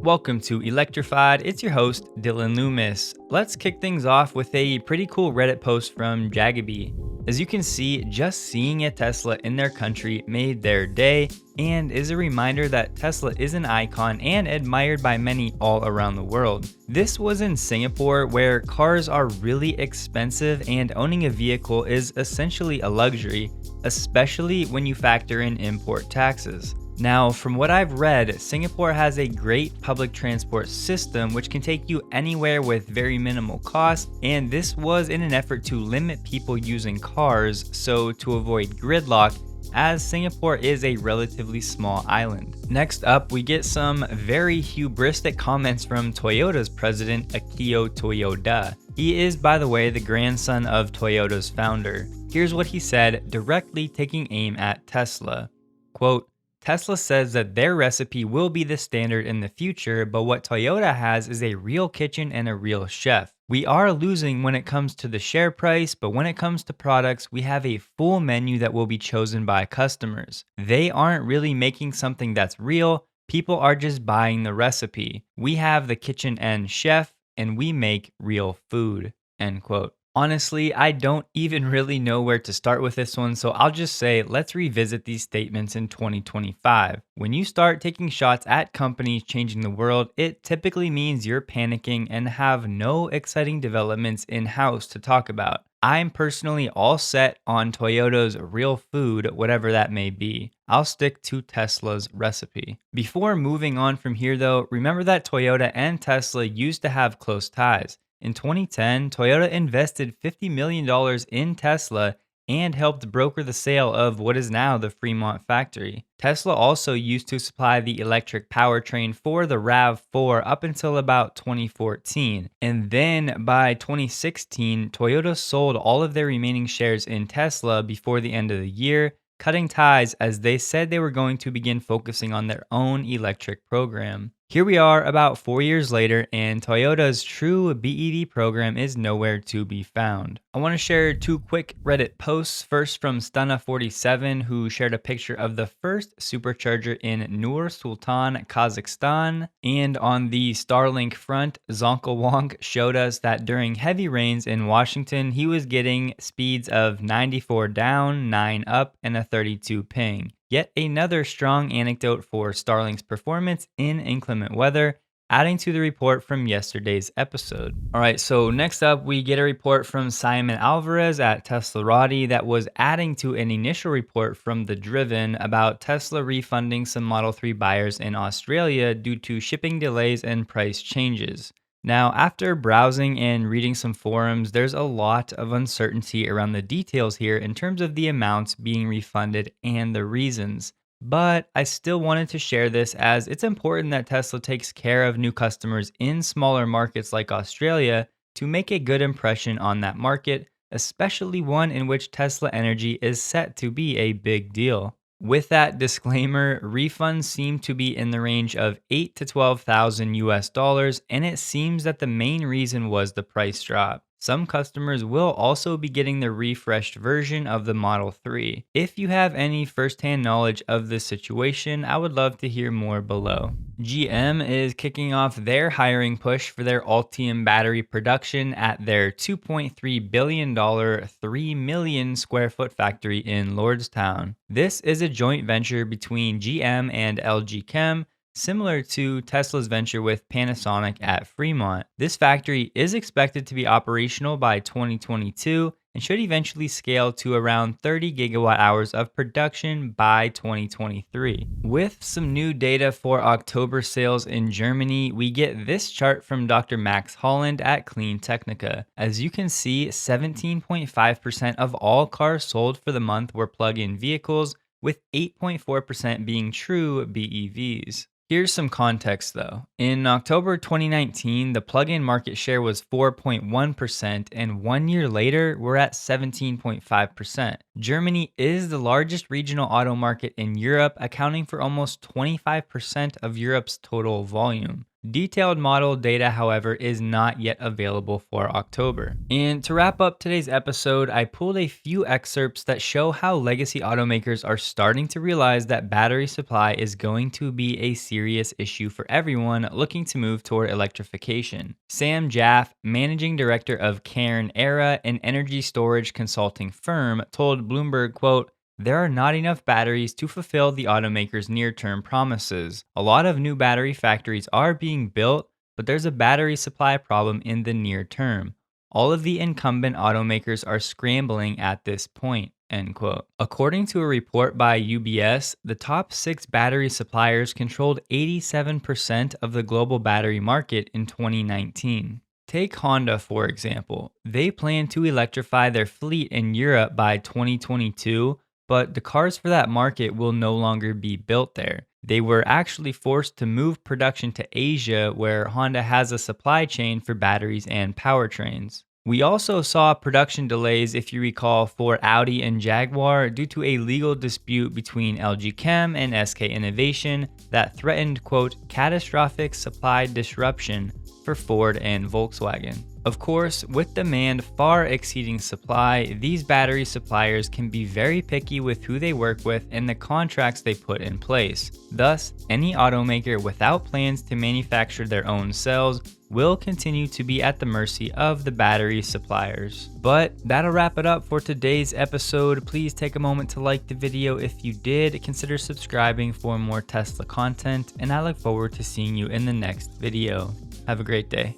Welcome to Electrified. It's your host, Dylan Loomis. Let's kick things off with a pretty cool Reddit post from Jagaby. As you can see, just seeing a Tesla in their country made their day and is a reminder that Tesla is an icon and admired by many all around the world. This was in Singapore, where cars are really expensive and owning a vehicle is essentially a luxury, especially when you factor in import taxes. Now, from what I've read, Singapore has a great public transport system which can take you anywhere with very minimal cost, and this was in an effort to limit people using cars, so to avoid gridlock, as Singapore is a relatively small island. Next up, we get some very hubristic comments from Toyota's president, Akio Toyoda. He is, by the way, the grandson of Toyota's founder. Here's what he said, directly taking aim at Tesla. Quote, Tesla says that their recipe will be the standard in the future, but what Toyota has is a real kitchen and a real chef. We are losing when it comes to the share price, but when it comes to products, we have a full menu that will be chosen by customers. They aren't really making something that's real, people are just buying the recipe. We have the kitchen and chef, and we make real food. End quote. Honestly, I don't even really know where to start with this one, so I'll just say let's revisit these statements in 2025. When you start taking shots at companies changing the world, it typically means you're panicking and have no exciting developments in-house to talk about. I'm personally all set on Toyota's real food, whatever that may be. I'll stick to Tesla's recipe. Before moving on from here though, remember that Toyota and Tesla used to have close ties. In 2010, Toyota invested $50 million in Tesla and helped broker the sale of what is now the Fremont factory. Tesla also used to supply the electric powertrain for the RAV4 up until about 2014. And then by 2016, Toyota sold all of their remaining shares in Tesla before the end of the year, cutting ties as they said they were going to begin focusing on their own electric program. Here we are about 4 years later, and Toyota's true BEV program is nowhere to be found. I want to share two quick Reddit posts, first from Stunna47, who shared a picture of the first supercharger in Nur Sultan, Kazakhstan, and on the Starlink front, Zonkel Wonk showed us that during heavy rains in Washington, he was getting speeds of 94 down, 9 up, and a 32 ping. Yet another strong anecdote for Starlink's performance in inclement weather, adding to the report from yesterday's episode. All right, so next up, we get a report from Simon Alvarez at Teslarati that was adding to an initial report from The Driven about Tesla refunding some Model 3 buyers in Australia due to shipping delays and price changes. Now, after browsing and reading some forums, there's a lot of uncertainty around the details here in terms of the amounts being refunded and the reasons. But I still wanted to share this as it's important that Tesla takes care of new customers in smaller markets like Australia to make a good impression on that market, especially one in which Tesla Energy is set to be a big deal. With that disclaimer, refunds seem to be in the range of $8,000 to $12,000 US, and it seems that the main reason was the price drop. Some customers will also be getting the refreshed version of the Model 3. If you have any firsthand knowledge of this situation, I would love to hear more below. GM is kicking off their hiring push for their Ultium battery production at their $2.3 billion, 3 million square foot factory in Lordstown. This is a joint venture between GM and LG Chem, similar to Tesla's venture with Panasonic at Fremont. This factory is expected to be operational by 2022 and should eventually scale to around 30 gigawatt hours of production by 2023. With some new data for October sales in Germany, we get this chart from Dr. Max Holland at Clean Technica. As you can see, 17.5% of all cars sold for the month were plug-in vehicles, with 8.4% being true BEVs. Here's some context though. In October 2019, the plug-in market share was 4.1%, and 1 year later, we're at 17.5%. Germany is the largest regional auto market in Europe, accounting for almost 25% of Europe's total volume. Detailed model data, however, is not yet available for October. And to wrap up today's episode, I pulled a few excerpts that show how legacy automakers are starting to realize that battery supply is going to be a serious issue for everyone looking to move toward electrification. Sam Jaff, managing director of Cairn Era, an energy storage consulting firm, told Bloomberg, quote, "There are not enough batteries to fulfill the automaker's near-term promises. A lot of new battery factories are being built, but there's a battery supply problem in the near term. All of the incumbent automakers are scrambling at this point." End quote. According to a report by UBS, the top 6 battery suppliers controlled 87% of the global battery market in 2019. Take Honda, for example. They plan to electrify their fleet in Europe by 2022, but the cars for that market will no longer be built there. They were actually forced to move production to Asia, where Honda has a supply chain for batteries and powertrains. We also saw production delays, if you recall, for Audi and Jaguar due to a legal dispute between LG Chem and SK Innovation that threatened, quote, catastrophic supply disruption for Ford and Volkswagen. Of course, with demand far exceeding supply, these battery suppliers can be very picky with who they work with and the contracts they put in place. Thus, any automaker without plans to manufacture their own cells will continue to be at the mercy of the battery suppliers. But that'll wrap it up for today's episode. Please take a moment to like the video if you did. Consider subscribing for more Tesla content, and I look forward to seeing you in the next video. Have a great day.